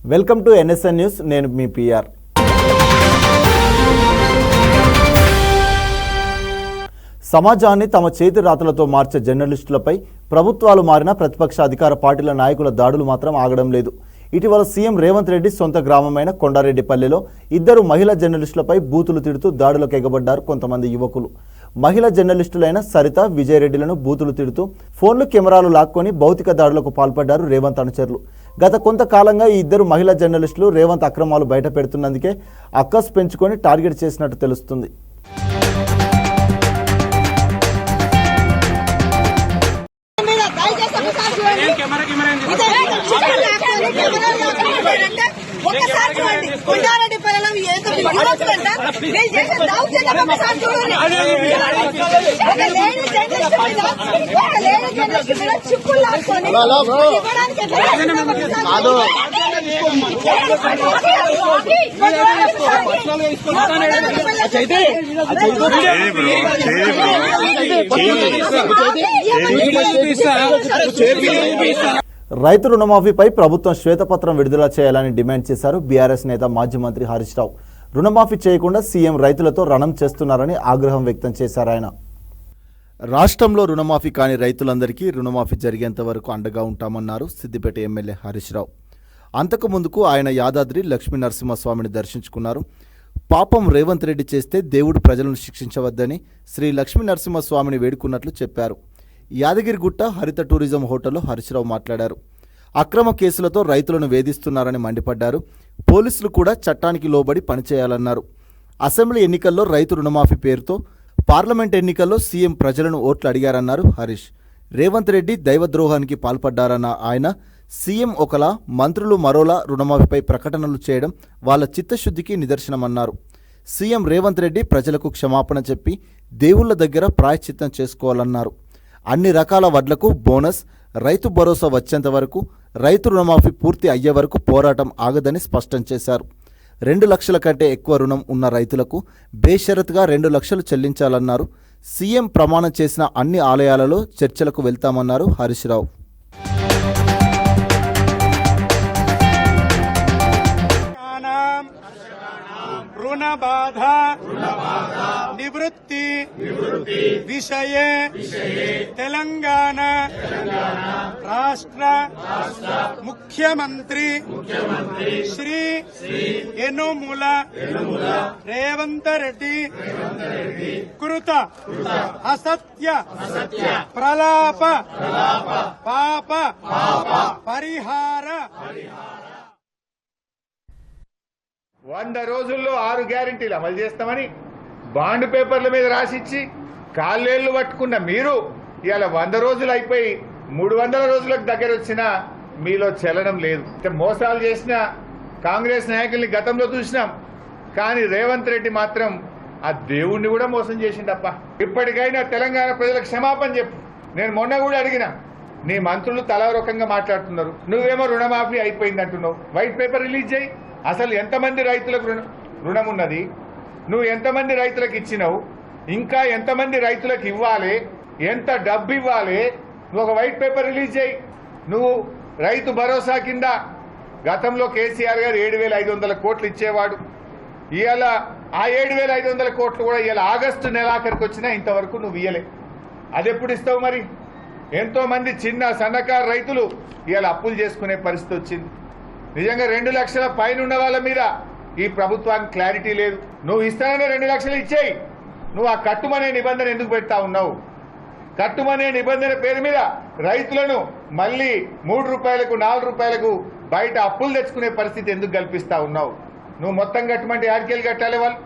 Welcome to NSN news. నేను మీ PR. సమాజాన్ని తమ చేతి రాతలతో మార్చే జర్నలిస్టులపై ప్రభుత్వాలు మారిన ప్రతిపక్ష అధికార పార్టీల నాయకుల దాడులు మాత్రం ఆగడం లేదు. ఇటీవల సీఎం రేవంత్ రెడ్డి సొంత గ్రామమైన కొండారెడ్డిపల్లెలో ఇద్దరు మహిళా జర్నలిస్టులపై బూతులు తిడుతూ దాడులకు ఎగబడ్డారు కొంతమంది యువకులు. మహిళా జర్నలిస్టులైన సరిత, విజయరెడ్డిలను బూతులు తిడుతూ ఫోన్లు, కెమెరాలు లాక్కొని భౌతిక దాడులకు పాల్పడ్డారు రేవంత్ అనుచరులు. గత కొంతకాలంగా ఈ ఇద్దరు మహిళా జర్నలిస్టులు రేవంత్ అక్రమాలు బయట పెడుతున్నందుకే అక్కస్ పెంచుకొని టార్గెట్ చేసినట్టు తెలుస్తుంది. రైతు రుణమాఫీపై ప్రభుత్వం శ్వేతపత్రం విడుదల చేయాలని డిమాండ్ చేశారు బీఆర్ఎస్ నేత మాజీ మంత్రి హరీష్ రావు. రుణమాఫీ చేయకుండా సీఎం రైతులతో రణం చేస్తున్నారని ఆగ్రహం వ్యక్తం చేశారు ఆయన. రాష్ట్రంలో రుణమాఫీ కాని రైతులందరికీ రుణమాఫీ జరిగేంత వరకు అండగా ఉంటామన్నారు సిద్దిపేట ఎమ్మెల్యే హరీష్ రావు. అంతకు ముందుకు ఆయన యాదాద్రి లక్ష్మీ నరసింహస్వామిని దర్శించుకున్నారు. పాపం రేవంత్ రెడ్డి చేస్తే దేవుడు ప్రజలను శిక్షించవద్దని శ్రీ లక్ష్మీ నరసింహస్వామిని వేడుకున్నట్లు చెప్పారు. యాదగిరిగుట్ట హరిత టూరిజం హోటల్లో హరీష్ రావు మాట్లాడారు. అక్రమ కేసులతో రైతులను వేధిస్తున్నారని మండిపడ్డారు. పోలీసులు కూడా చట్టానికి లోబడి పనిచేయాలన్నారు. అసెంబ్లీ ఎన్నికల్లో రైతు రుణమాఫీ పేరుతో పార్లమెంట్ ఎన్నికల్లో సీఎం ప్రజలను ఓట్లు అడిగారన్నారు హరీష్. రేవంత్ రెడ్డి దైవద్రోహానికి పాల్పడ్డారన్న ఆయన, సీఎం ఒకలా మంత్రులు మరోలా రుణమాఫీపై ప్రకటనలు చేయడం వాళ్ళ చిత్తశుద్ధికి నిదర్శనమన్నారు. సీఎం రేవంత్ రెడ్డి ప్రజలకు క్షమాపణ చెప్పి దేవుళ్ల దగ్గర ప్రాయశ్చిత్తం చేసుకోవాలన్నారు. అన్ని రకాల వడ్లకు బోనస్, రైతు భరోసా వచ్చేంత వరకు, రైతు రుణమాఫీ పూర్తి అయ్యే వరకు పోరాటం ఆగదని స్పష్టం చేశారు. 2 లక్షల కంటే ఎక్కువ రుణం ఉన్న రైతులకు బేషరతుగా 2 లక్షలు చెల్లించాలన్నారు. సీఎం ప్రమాణం చేసిన అన్ని ఆలయాలలో చర్చలకు వెళ్తామన్నారు హరీష్ రావు. నివృత్తి విషయే తెలంగాణ రాష్ట్ర ముఖ్యమంత్రి శ్రీ యనుమల రేవంత్ రెడ్డి కృత అసత్య ప్రలాప పాప పరిహార 100 రోజుల్లో 6 గ్యారెంటీలు అమలు చేస్తామని బాండ్ పేపర్ల మీద రాసిచ్చి కాళ్ళేళ్లు పట్టుకున్న మీరు ఇవాళ 100 రోజులు అయిపోయి 300 రోజులకు దగ్గర వచ్చినా మీలో చలనం లేదు. మోసాలు చేసిన కాంగ్రెస్ నాయకుల్ని గతంలో చూసినాం, కానీ రేవంత్ రెడ్డి మాత్రం ఆ దేవుణ్ణి కూడా మోసం చేసిండప్ప. ఇప్పటికైనా తెలంగాణ ప్రజలకు క్షమాపణ చెప్పు. నేను మొన్న కూడా అడిగిన, నీ మంత్రులు తలా రకంగా మాట్లాడుతున్నారు, నువ్వేమో రుణమాఫీ అయిపోయింది అంటున్నావు. వైట్ పేపర్ రిలీజ్ చేయి. అసలు ఎంతమంది రైతులకు రుణం ఉన్నది, నువ్వు ఎంతమంది రైతులకు ఇచ్చినావు, ఇంకా ఎంతమంది రైతులకు ఇవ్వాలి, ఎంత డబ్బు ఇవ్వాలి, నువ్వు ఒక వైట్ పేపర్ రిలీజ్ చేయి. నువ్వు రైతు భరోసా కింద గతంలో కేసీఆర్ గారు 7,500 కోట్లు ఇచ్చేవాడు. ఇవాళ ఆ 7,500 కోట్లు కూడా ఇవాళ ఆగస్టు నెలాఖరికి వచ్చినా ఇంతవరకు నువ్వు ఇయ్యలే. అది ఎప్పుడు ఇస్తావు మరి? ఎంతో మంది చిన్న సన్నకారు రైతులు ఇవాళ అప్పులు చేసుకునే పరిస్థితి వచ్చింది. నిజంగా 2 లక్షల పైన ఉన్న వాళ్ళ మీద ఈ ప్రభుత్వానికి క్లారిటీ లేదు. నువ్వు ఇస్తాననే 2 లక్షలు ఇచ్చేయి. నువ్వు ఆ కట్టుమనే నిబంధన ఎందుకు పెడతా ఉన్నావు? కట్టుమనే నిబంధన పేరు మీద రైతులను మళ్ళీ 3 రూపాయలకు 4 రూపాయలకు బయట అప్పులు తెచ్చుకునే పరిస్థితి ఎందుకు కల్పిస్తా ఉన్నావు? నువ్వు మొత్తం కట్టమంటే ఆడికెళ్ళి కట్టాలి. వాళ్ళు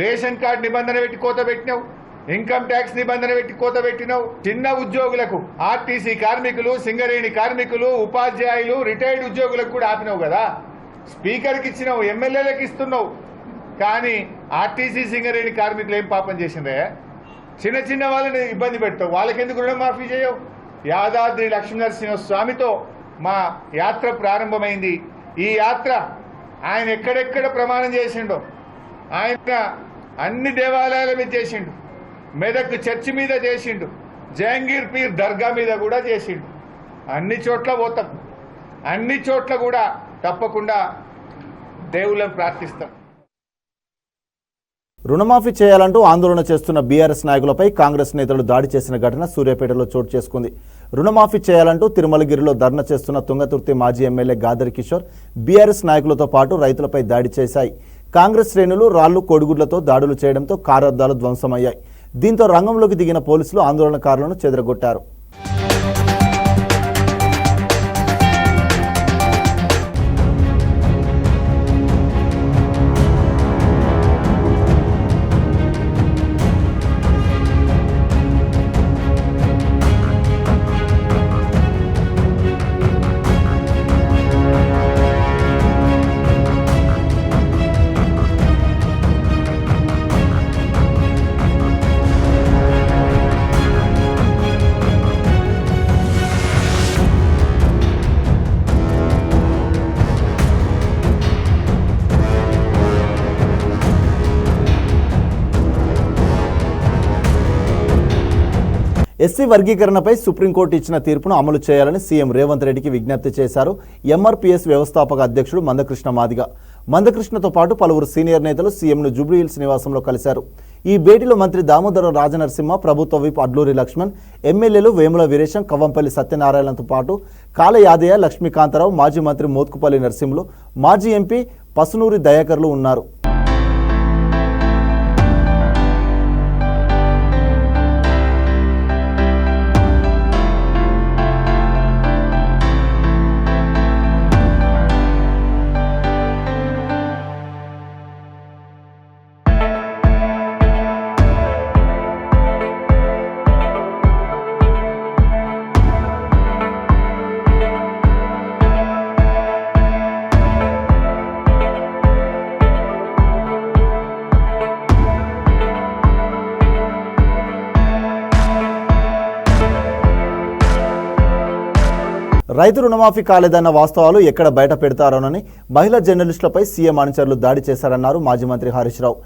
రేషన్ కార్డు నిబంధన పెట్టి కోత పెట్టినావు, ఇన్కమ్ ట్యాక్స్ నిబంధన పెట్టి కోత పెట్టినావు. చిన్న ఉద్యోగులకు, ఆర్టీసీ కార్మికులు, సింగరేణి కార్మికులు, ఉపాధ్యాయులు, రిటైర్డ్ ఉద్యోగులకు కూడా ఆపినావు కదా. స్పీకర్కి ఇచ్చినావు, ఎమ్మెల్యేలకు ఇస్తున్నావు, కానీ ఆర్టీసీ సింగరేణి కార్మికులు ఏం పాపం చేసిందే? చిన్న చిన్న వాళ్ళని ఇబ్బంది పెడతావు, వాళ్ళకెందుకు రుణమాఫీ చేయవు? యాదాద్రి లక్ష్మీనరసింహస్వామితో మా యాత్ర ప్రారంభమైంది. ఈ యాత్ర ఆయన ఎక్కడెక్కడ ప్రమాణం చేసిండో, ఆయన అన్ని దేవాలయాల మీద చేసిండు. మెదక్ చర్చి మీద చేసిండు, జహంగీర్ పీర్ దర్గా మీద కూడా చేసిండు. అన్ని చోట్ల పోతాం, అన్ని చోట్ల కూడా తప్పకుండా దేవుళ్ళని ప్రార్థిస్తాం. రుణమాఫీ చేయాలంటూ ఆందోళన చేస్తున్న బీఆర్ఎస్ నాయకులపై కాంగ్రెస్ నేతలు దాడి చేసిన ఘటన సూర్యాపేటలో చోటు చేసుకుంది. రుణమాఫీ చేయాలంటూ తిరుమలగిరిలో ధర్నా చేస్తున్న తుంగతుర్తి మాజీ ఎమ్మెల్యే గాదరి కిషోర్ బీఆర్ఎస్ నాయకులతో పాటు రైతులపై దాడి చేశాయి. కాంగ్రెస్ శ్రేణులు రాళ్లు కోడిగుడ్లతో దాడులు చేయడంతో కారు అద్దాలు ధ్వంసమయ్యాయి. దీంతో రంగంలోకి దిగిన పోలీసులు ఆందోళనకారులను చెదరగొట్టారు. ఎస్సీ వర్గీకరణపై సుప్రీంకోర్టు ఇచ్చిన తీర్పును అమలు చేయాలని సీఎం రేవంత్ రెడ్డికి విజ్ఞప్తి చేశారు ఎంఆర్పీఎస్ వ్యవస్థాపక అధ్యక్షుడు మందకృష్ణ మాదిగ. మందకృష్ణతో పాటు పలువురు సీనియర్ నేతలు సీఎంను జూబ్లీహిల్స్ నివాసంలో కలిశారు. ఈ భేటీలో మంత్రి దామోదరం రాజనరసింహ, ప్రభుత్వ విప్ అడ్లూరి లక్ష్మణ్, ఎమ్మెల్యేలు వేముల వీరేశం, కవ్వంపల్లి సత్యనారాయణతో పాటు కాల యాదయ్య, లక్ష్మీకాంతారావు, మాజీ మంత్రి మోత్కుపల్లి నరసింహులు, మాజీ ఎంపీ పసునూరి దయాకర్లు ఉన్నారు. రైతు రుణమాఫీ కాలేదన్న వాస్తవాలు ఎక్కడ బయట పెడతారోనని మహిళా జర్నలిస్టులపై సీఎం అనుచరులు దాడి చేశారన్నారు మాజీ మంత్రి హరీష్ రావు.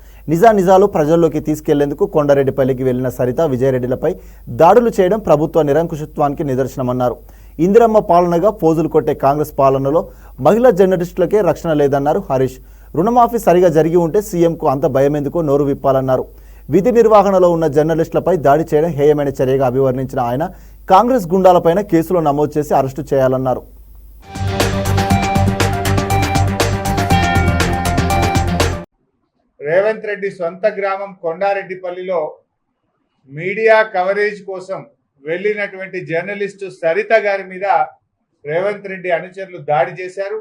నిజాలు ప్రజల్లోకి తీసుకెళ్లేందుకు కొండారెడ్డిపల్లికి వెళ్లిన సరిత విజయరెడ్డిలపై దాడులు చేయడం ప్రభుత్వ నిరంకుశత్వానికి నిదర్శనమన్నారు. ఇందిరమ్మ పాలనగా పోజులు కొట్టే కాంగ్రెస్ పాలనలో మహిళా జర్నలిస్టులకే రక్షణ లేదన్నారు హరీష్. రుణమాఫీ సరిగా జరిగి ఉంటే సీఎంకు అంత భయమెందుకో నోరు విప్పాలన్నారు. విధి నిర్వహణలో ఉన్న జర్నలిస్టులపై దాడి చేయడం హేయమైన చర్యగా అభివర్ణించిన ఆయన కాంగ్రెస్ గుండాలపైన కేసులు నమోదు చేసి అరెస్టు చేయాలన్నారు. రేవంత్ రెడ్డి సొంత గ్రామం కొండారెడ్డిపల్లిలో మీడియా కవరేజ్ కోసం వెళ్ళినటువంటి జర్నలిస్టు సరిత గారి మీద రేవంత్ రెడ్డి అనుచరులు దాడి చేశారు.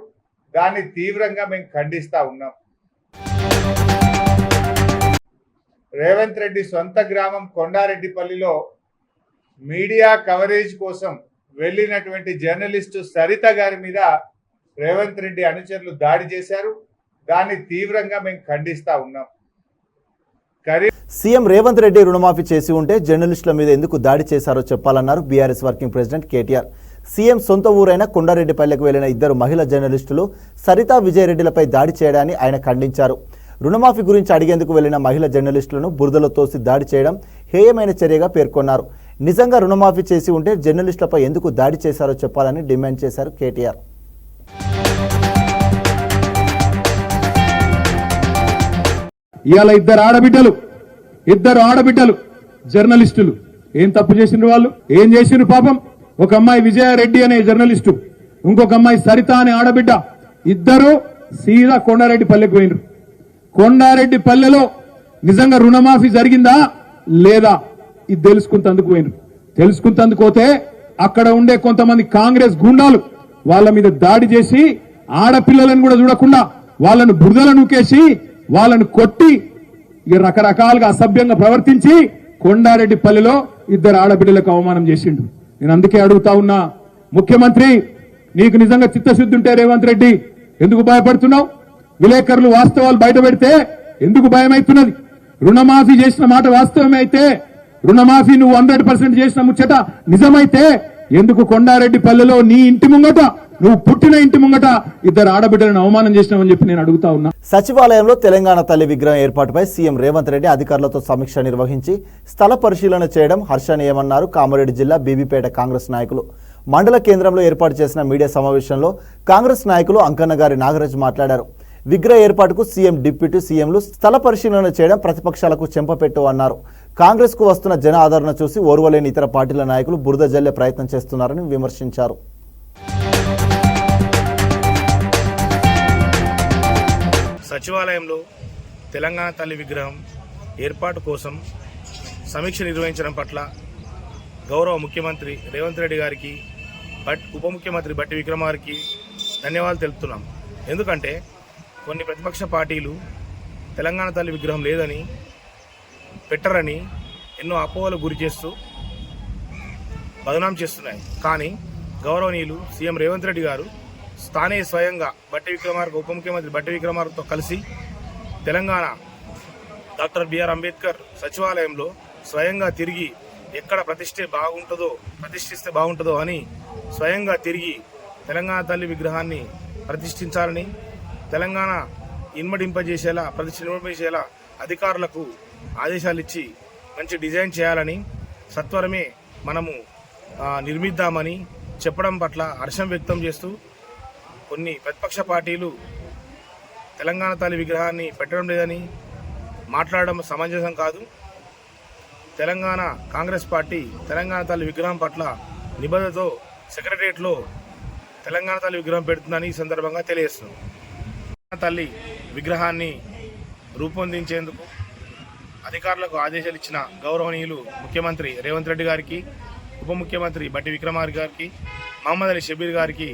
దాన్ని తీవ్రంగా మేము ఖండిస్తా ఉన్నాం. రేవంత్ రెడ్డి సొంత గ్రామం కొండారెడ్డిపల్లిలో మీడియా కవరేజ్ కోసం వెళ్ళినటువంటి జర్నలిస్టు సరిత గారి మీద రేవంత్ రెడ్డి అనుచరులు దాడి చేశారు. దాన్ని తీవ్రంగా మేము ఖండిస్తా ఉన్నాం. సీఎం రేవంత్ రెడ్డి రుణమాఫీ చేసి ఉంటే జర్నలిస్టుల మీద ఎందుకు దాడి చేశారో చెప్పాలన్నారు BRS working president KTR. CM సొంత ఊరైన కొండారెడ్డిపల్లికి వెళ్లిన ఇద్దరు మహిళా జర్నలిస్టులు సరిత విజయరెడ్డిలపై దాడి చేయడాన్ని ఆయన ఖండించారు. రుణమాఫీ గురించి అడిగేందుకు వెళ్లిన మహిళా జర్నలిస్టులను బురదలో తోసి దాడి చేయడం హేయమైన చర్యగా పేర్కొన్నారు. నిజంగా రుణమాఫీ చేసి ఉంటే జర్నలిస్టులపై ఎందుకు దాడి చేశారో చెప్పాలని డిమాండ్ చేశారు కేటీఆర్. ఇవాళ ఇద్దరు ఆడబిడ్డలు జర్నలిస్టులు ఏం తప్పు చేసిండ్రు? వాళ్ళు ఏం చేసిండ్రు? పాపం ఒక అమ్మాయి విజయారెడ్డి అనే జర్నలిస్టు, ఇంకొక అమ్మాయి సరిత అనే ఆడబిడ్డ, ఇద్దరు సీదా కొండారెడ్డిపల్లెకి పోయినరు. కొండారెడ్డిపల్లెలో నిజంగా రుణమాఫీ జరిగిందా లేదా ఇది తెలుసుకుంటందుకు పోయినరు. తెలుసుకుంటందుకు పోతే అక్కడ ఉండే కొంతమంది కాంగ్రెస్ గుండాలు వాళ్ళ మీద దాడి చేసి ఆడపిల్లలను కూడా చూడకుండా వాళ్ళను బురదల నూకేసి వాళ్ళను కొట్టి ఇక రకరకాలుగా అసభ్యంగా ప్రవర్తించి కొండారెడ్డిపల్లిలో ఇద్దరు ఆడబిడ్డలకు అవమానం చేసిండు. నేను అందుకే అడుగుతా ఉన్నా, ముఖ్యమంత్రి నీకు నిజంగా చిత్తశుద్ధి ఉంటే రేవంత్ రెడ్డి ఎందుకు భయపడుతున్నావు? విలేకరులు వాస్తవాలు బయట పెడితే ఎందుకు భయమైతున్నది? రుణమాఫీ చేసిన మాట వాస్తవమే అయితే, రుణమాఫీ నువ్వు 100% చేసిన ముచ్చట నిజమైతే ఎందుకు కొండారెడ్డిపల్లిలో నీ ఇంటి ముంగట, నువ్వు పుట్టిన ఇంటి ముంగట ఇద్దరు ఆడబిడ్డలను అవమానం చేసినావని చెప్పి నేను అడుగుతా ఉన్నా. సచివాలయంలో తెలంగాణ తల్లి విగ్రహం ఏర్పాటుపై సీఎం రేవంత్ రెడ్డి అధికారులతో సమీక్ష నిర్వహించి స్థల పరిశీలన చేయడం హర్షణీయమన్నారు కామారెడ్డి జిల్లా బీబీపేట కాంగ్రెస్ నాయకులు. మండల కేంద్రంలో ఏర్పాటు చేసిన మీడియా సమావేశంలో కాంగ్రెస్ నాయకులు అంకన్నగారి నాగరాజ్ మాట్లాడారు. విగ్రహ ఏర్పాటుకు సీఎం, డిప్యూటీ సీఎంలు స్థల పరిశీలన చేయడం ప్రతిపక్షాలకు చెంపపెట్టు అన్నారు. కాంగ్రెస్కు వస్తున్న జన ఆదరణ చూసి ఓర్వలేని ఇతర పార్టీల నాయకులు బురద జల్లే ప్రయత్నం చేస్తున్నారని విమర్శించారు. సచివాలయంలో తెలంగాణ తల్లి విగ్రహం ఏర్పాటు కోసం సమీక్ష నిర్వహించడం పట్ల గౌరవ ముఖ్యమంత్రి రేవంత్ రెడ్డి గారికి, ఉప ముఖ్యమంత్రి బట్టి విక్రమార్కి ధన్యవాదాలు తెలుపుతున్నాం. ఎందుకంటే కొన్ని ప్రతిపక్ష పార్టీలు తెలంగాణ తల్లి విగ్రహం లేదని, పెట్టరని ఎన్నో అపోహలకు గురి చేస్తూ బదనాం చేస్తున్నాయి. కానీ గౌరవనీయులు సీఎం రేవంత్ రెడ్డి గారు తానే స్వయంగా బట్టి విక్రమార్క, ఉప ముఖ్యమంత్రి బట్టి విక్రమార్కతో కలిసి తెలంగాణ డాక్టర్ బిఆర్ అంబేద్కర్ సచివాలయంలో స్వయంగా తిరిగి ఎక్కడ ప్రతిష్ఠిస్తే బాగుంటుందో అని స్వయంగా తిరిగి తెలంగాణ తల్లి విగ్రహాన్ని ప్రతిష్ఠించాలని, తెలంగాణ ప్రతిష్ఠింపజేసేలా అధికారులకు ఆదేశాలు ఇచ్చి మంచి డిజైన్ చేయాలని, సత్వరమే మనము నిర్మిద్దామని చెప్పడం పట్ల హర్షం వ్యక్తం చేస్తూ కొన్ని ప్రతిపక్ష పార్టీలు తెలంగాణ తల్లి విగ్రహాన్ని పెట్టడం లేదని మాట్లాడడం సమంజసం కాదు. తెలంగాణ కాంగ్రెస్ పార్టీ తెలంగాణ తల్లి విగ్రహం పట్ల నిబద్ధతతో సెక్రటరియట్లో తెలంగాణ తల్లి విగ్రహం పెడుతుందని ఈ సందర్భంగా తెలియజేస్తున్నాం. తల్లి విగ్రహాన్ని రూపొందించేందుకు అధికారులకు ఆదేశాలు ఇచ్చిన గౌరవనీయులు ముఖ్యమంత్రి రేవంత్ రెడ్డి గారికి, ఉప ముఖ్యమంత్రి బట్టి విక్రమార్క గారికి, మహమ్మద్ అలీ షబీర్ గారికి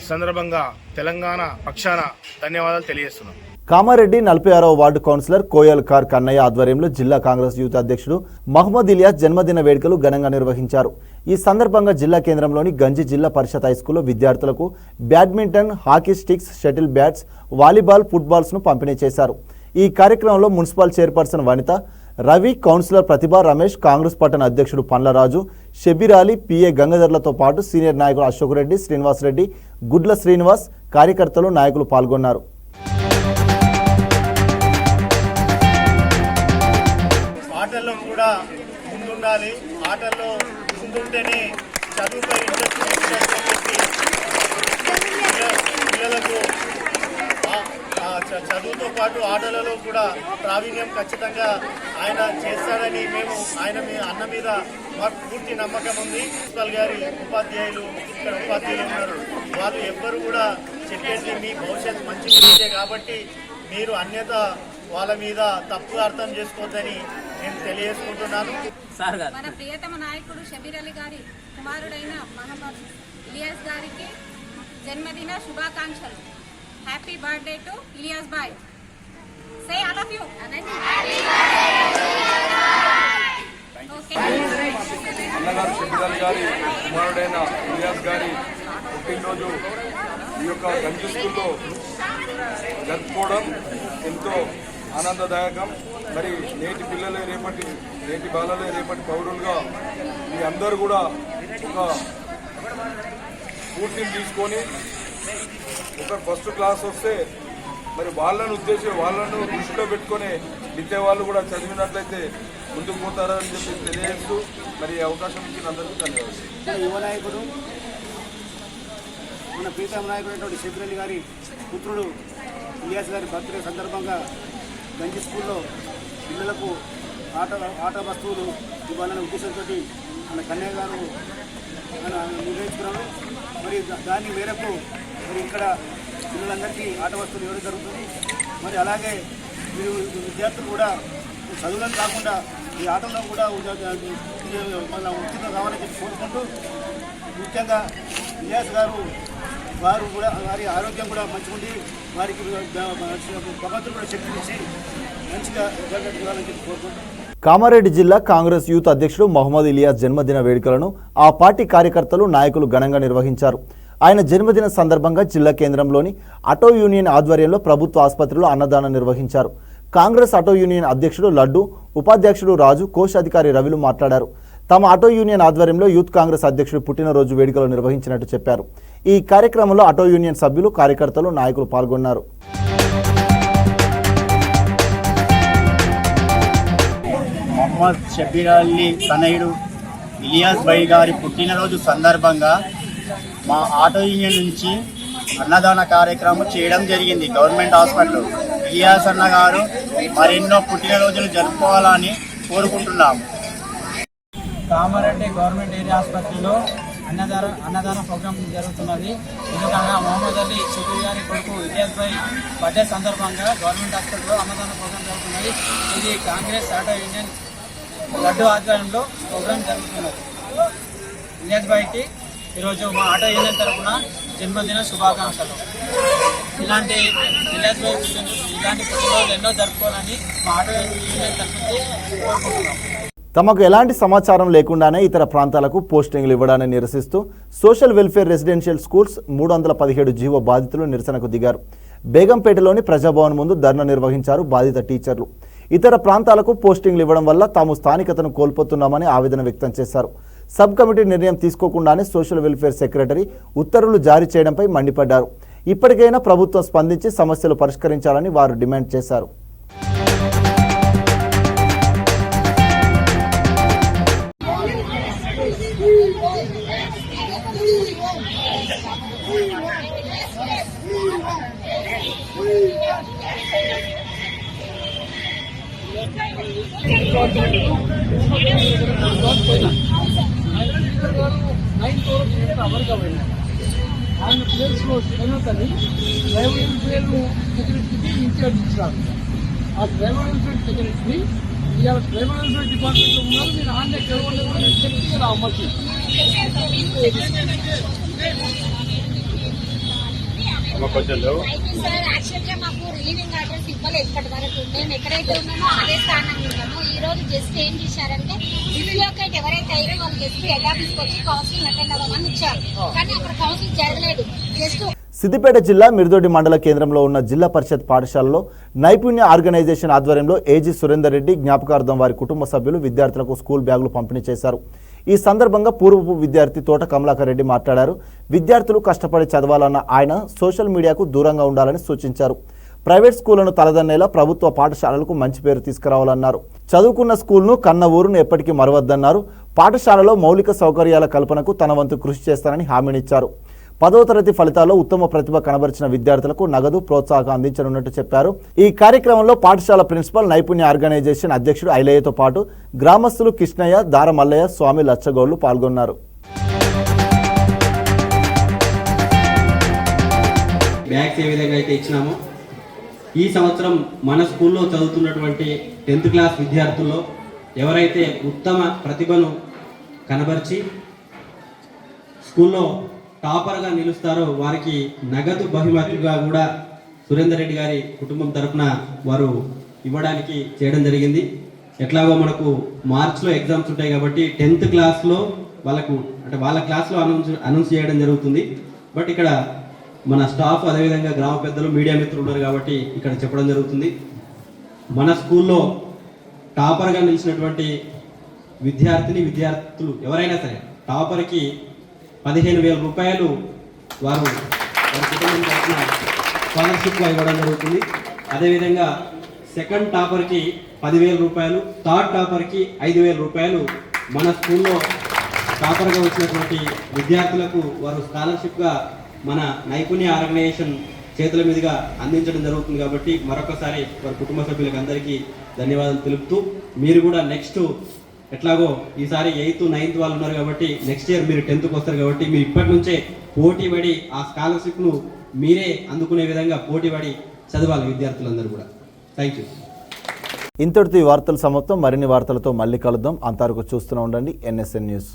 సందర్భంగా తెలంగాణ పక్షాన ధన్యవాదాలు తెలియజేస్తున్నాం. కామారెడ్డి 46వ ward councillor Koyalkar Kannayya ఆధ్వర్యంలో జిల్లా కాంగ్రెస్ యూత్ అధ్యక్షుడు మహమ్మద్ ఇలియాస్ జన్మదిన వేడుకలు ఘనంగా నిర్వహించారు. ఈ సందర్భంగా జిల్లా కేంద్రంలోని గంజి జిల్లా పరిషత్ హైస్కూల్లో విద్యార్థులకు badminton, hockey sticks, shuttle bats, volleyball, ఫుట్బాల్స్ను పంపిణీ చేశారు. ఈ కార్యక్రమంలో municipal chairperson Vanitha, Ravi, councillor Pratibha, Ramesh, Congress పట్టణ అధ్యక్షుడు పండ్లరాజు, షబీర్ అలీ, పిఏ గంగాధర్లతో పాటు సీనియర్ నాయకులు అశోక్ రెడ్డి, శ్రీనివాస్ రెడ్డి, గుడ్ల శ్రీనివాస్, కార్యకర్తలు, నాయకులు పాల్గొన్నారు. ఆటల్లో కూడా ముందుండాలి, ఆటల్లో ముందుంటేనే చదువుపై ఇంట్రెస్ట్ పిల్లలకు చదువుతో పాటు ఆటలలో కూడా ప్రావీణ్యం ఖచ్చితంగా ఆయన చేస్తాడని మేము అన్న మీద మాకు పూర్తి నమ్మకం ఉంది. ప్రిన్సిపల్ గారి ఉపాధ్యాయులు ఉన్నారు, వాళ్ళు ఎవ్వరు కూడా చెప్పేసి మీ భవిష్యత్తు మంచి గురించే కాబట్టి మీరు అన్యత వాళ్ళ మీద తప్పు అర్థం చేసుకోవద్దని నేను తెలియజేసుకుంటున్నాను. మన ప్రియతమ నాయకుడు షబీర్ అలీ గారి కుమారుడైన మహమ్మద్ ఇలియాస్ గారికి జన్మదిన శుభాకాంక్షలు. హ్యాపీ బర్త్డే టు ఇలియాస్ బాయ్. Say I love you. అన్నగారు షబీర్ అలీ గారి కుమారుడైన ఇలియాస్ గారి పుట్టినరోజు ఈ యొక్క గంజి స్కూల్లో జరుపుకోవడం ఎంతో ఆనందదాయకం. మరి నేటి బాలలే రేపటి పౌరులుగా మీ అందరూ కూడా ఒక స్ఫూర్తిని తీసుకొని ఒక ఫస్ట్ క్లాస్ వస్తే మరి వాళ్ళను దృష్టిలో పెట్టుకొని మిగతా వాళ్ళు కూడా చదివినట్లయితే ముందుకు పోతారని చెప్పి తెలియజేస్తూ మరి అవకాశం ఇచ్చిన అందరికీ ధన్యవాదాలు. యువ నాయకుడు మన ప్రీతమ నాయకుడైనటువంటి షబీర్ అలీ గారి పుత్రుడు ఇలియాస్ గారి బర్త్డే సందర్భంగా గంజి స్కూల్లో పిల్లలకు ఆట వస్తువులు ఇవ్వాలనే ఉద్దేశంతో మన కన్నయ్య గారు నిర్వహించుకున్నాము. మరి దాని మేరకు మరి ఇక్కడ పిల్లలందరికీ ఆట వస్తువులు ఇవ్వడం జరుగుతుంది. మరి అలాగే మీరు విద్యార్థులు కూడా చదువులను కాకుండా ఈ ఆటల్లో కూడా మన ఉచితంగా కావాలని చెప్పి కోరుకుంటూ, ముఖ్యంగా ఇలియాస్ గారు వారి ఆరోగ్యం కూడా మంచిగా ఉండి వారికి భగవంతుడు కూడా శక్తినిచ్చి మంచిగా ఇవ్వాలని చెప్పి కోరుకుంటూ. కామారెడ్డి జిల్లా కాంగ్రెస్ యూత్ అధ్యక్షుడు మహమ్మద్ ఇలియాస్ జన్మదిన వేడుకలను ఆ పార్టీ కార్యకర్తలు, నాయకులు ఘనంగా నిర్వహించారు. ఆయన జన్మదిన సందర్భంగా జిల్లా కేంద్రంలోని ఆటో యూనియన్ ఆధ్వర్యంలో ప్రభుత్వ ఆసుపత్రిలో అన్నదానం నిర్వహించారు. కాంగ్రెస్ ఆటో యూనియన్ అధ్యక్షుడు లడ్డు, ఉపాధ్యక్షుడు రాజు, కోశాధికారి రవిలు మాట్లాడారు. తమ ఆటో యూనియన్ ఆధ్వర్యంలో యూత్ కాంగ్రెస్ అధ్యక్షుడు పుట్టినరోజు వేడుకలు నిర్వహించినట్టు చెప్పారు. ఈ కార్యక్రమంలో ఆటో యూనియన్ సభ్యులు, కార్యకర్తలు, నాయకులు పాల్గొన్నారు. మహమ్మద్ షబీర్ అలీ తనయుడు ఇలియాస్ భాయ్ గారి పుట్టినరోజు సందర్భంగా మా ఆటో యూనియన్ నుంచి అన్నదాన కార్యక్రమం చేయడం జరిగింది గవర్నమెంట్ హాస్పిటల్. ఇలియాస్ అన్న గారు మరెన్నో పుట్టినరోజులు జరుపుకోవాలని కోరుకుంటున్నాము. కామారెడ్డి గవర్నమెంట్ ఏరియా హాస్పిటల్లో అన్నదాన ప్రోగ్రాం జరుగుతున్నది. ఎందుకనగా మొహమ్మద్ అలీ షబీర్ గారి కొడుకు ఇలియాస్ భాయ్ బర్త్డే సందర్భంగా గవర్నమెంట్ హాస్పిటల్లో అన్నదాన ప్రోగ్రాం జరుగుతున్నది. ఇది కాంగ్రెస్ ఆటో యూనియన్ లడ్డు ఆధ్వర్యంలో ప్రోగ్రాం జరుగుతున్నది. ఇలియాస్ భాయ్కి ఈరోజు మా ఆటో యూనియన్ తరఫున జన్మదిన శుభాకాంక్షలు. ఇలాంటి ఇలియాస్ భాయ్ ఇలాంటి పుట్టినరోజులు ఎన్నో జరుపుకోవాలని మా ఆటో యూనియన్ తరఫున కోరుకుంటున్నాం. తమకు ఎలాంటి సమాచారం లేకుండానే ఇతర ప్రాంతాలకు పోస్టింగ్లు ఇవ్వడాన్ని నిరసిస్తూ social welfare residential schools 317 GO బాధితులు నిరసనకు దిగారు. బేగంపేటలోని ప్రజాభవన్ ముందు ధర్నా నిర్వహించారు బాధిత టీచర్లు. ఇతర ప్రాంతాలకు పోస్టింగ్లు ఇవ్వడం వల్ల తాము స్థానికతను కోల్పోతున్నామని ఆవేదన వ్యక్తం చేశారు. సబ్ కమిటీ నిర్ణయం తీసుకోకుండానే సోషల్ వెల్ఫేర్ సెక్రటరీ ఉత్తర్వులు జారీ చేయడంపై మండిపడ్డారు. ఇప్పటికైనా ప్రభుత్వం స్పందించి సమస్యలు పరిష్కరించాలని వారు డిమాండ్ చేశారు. ఆయన ప్లేస్లో శ్రీమతని డ్రైవర్ పేరు సెక్రటరీకి ఇన్ఛార్జ్ ఇచ్చినారు. ఆ డ్రైవర్ వెల్ఫేర్ సెక్రటరీ ఇవాళ డ్రైవర్ వెల్ఫేర్ డిపార్ట్మెంట్లో ఉన్నారు. మీరు ఆన్లైన్ కేవలం చెప్పి ఇలా అమ్మచ్చు. సార్ యాక్చువల్గా మాకు రిలీవింగ్ ఆర్డర్స్ ఇవ్వలేదు ఇప్పటి వరకు. మేము ఎక్కడైతే ఉన్నామో అదే స్థానంలో ఉన్నాము. ఈ రోజు జస్ట్ ఏం చేశారంటే డిస్లోకేట్ ఎవరైతే అయ్యారో వాళ్ళు జస్ట్ హెడ్ ఆఫీస్కి వచ్చి కౌన్సిలింగ్ అటెండ్ అవ్వమని ఇచ్చారు. కానీ అక్కడ కౌన్సిలింగ్ జరగలేదు. జస్ట్ సిద్దిపేట జిల్లా మిర్దొడ్డి మండల కేంద్రంలో ఉన్న జిల్లా పరిషత్ పాఠశాలలో నైపుణ్య ఆర్గనైజేషన్ ఆధ్వర్యంలో ఏజీ సురేందర్ రెడ్డి జ్ఞాపకార్థం వారి కుటుంబ సభ్యులు విద్యార్థులకు స్కూల్ బ్యాగులు పంపిణీ చేశారు. ఈ సందర్భంగా పూర్వపు విద్యార్థి తోట కమలాకర్ రెడ్డి మాట్లాడారు. విద్యార్థులు కష్టపడి చదవాలన్న ఆయన సోషల్ మీడియాకు దూరంగా ఉండాలని సూచించారు. ప్రైవేట్ స్కూళ్లను తలదన్నేలా ప్రభుత్వ పాఠశాలలకు మంచి పేరు తీసుకురావాలన్నారు. చదువుకున్న స్కూల్ను కన్న ఊరును ఎప్పటికీ మరవద్దన్నారు. పాఠశాలలో మౌలిక సౌకర్యాల కల్పనకు తన వంతు కృషి చేస్తానని హామీనిచ్చారు. 10వ తరగతి ఫలితాల్లో ఉత్తమ ప్రతిభ కనబరిచిన విద్యార్థులకు నగదు ప్రోత్సాహం అందించనున్నట్టు చెప్పారు. ఈ కార్యక్రమంలో పాఠశాల ప్రిన్సిపల్ నైపుణ్య ఆర్గనైజేషన్ అధ్యక్షుడు ఐలయ్యతో పాటు గ్రామస్తులు కృష్ణయ్య, దారమల్లయ్య, స్వామి, లచ్చగౌడ్లు పాల్గొన్నారు. బ్యాగ్స్ ఏ విధంగా అయితే ఇచ్చినామో ఈ సంవత్సరం మన స్కూల్లో చదువుతున్నటువంటి 10th క్లాస్ విద్యార్థుల్లో ఎవరైతే ఉత్తమ ప్రతిభను కనబరిచి స్కూల్లో టాపర్గా నిలుస్తారో వారికి నగదు బహుమతిగా కూడా సురేందర్ రెడ్డి గారి కుటుంబం తరఫున వారు ఇవ్వడానికి చేయడం జరిగింది. ఎట్లాగో మనకు మార్చ్లో ఎగ్జామ్స్ ఉంటాయి కాబట్టి 10th క్లాస్లో వాళ్ళకు అంటే వాళ్ళ క్లాస్లో అనౌన్స్ చేయడం జరుగుతుంది. బట్ ఇక్కడ మన స్టాఫ్ అదేవిధంగా గ్రామ పెద్దలు మీడియా మిత్రులు ఉన్నారు కాబట్టి ఇక్కడ చెప్పడం జరుగుతుంది. మన స్కూల్లో టాపర్గా నిలిచినటువంటి విద్యార్థులు ఎవరైనా సరే టాపర్కి 15,000 రూపాయలు వారి కుటుంబం తరఫున స్కాలర్షిప్గా ఇవ్వడం జరుగుతుంది. అదేవిధంగా సెకండ్ టాపర్కి 10,000 రూపాయలు, థర్డ్ టాపర్కి 5,000 రూపాయలు మన స్కూల్లో టాపర్గా వచ్చినటువంటి విద్యార్థులకు వారు స్కాలర్షిప్గా మన నైపుణ్య ఆర్గనైజేషన్ చేతుల మీదుగా అందించడం జరుగుతుంది. కాబట్టి మరొకసారి వారి కుటుంబ సభ్యులకు అందరికీ ధన్యవాదాలు తెలుపుతూ మీరు కూడా నెక్స్ట్ ఎట్లాగో ఈసారి 8th, 9th వాళ్ళు ఉన్నారు కాబట్టి నెక్స్ట్ ఇయర్ మీరు 10th వస్తారు కాబట్టి మీరు ఇప్పటి నుంచే పోటీ పడి ఆ స్కాలర్షిప్ను మీరే అందుకునే విధంగా పోటీ పడి చదవాలి విద్యార్థులందరూ కూడా. Thank you. ఇంతటితో ఈ వార్తలు సమాప్తం. మరిన్ని వార్తలతో మళ్ళీ కలుద్దాం. అంతవరకు చూస్తూనే ఉండండి NSN న్యూస్.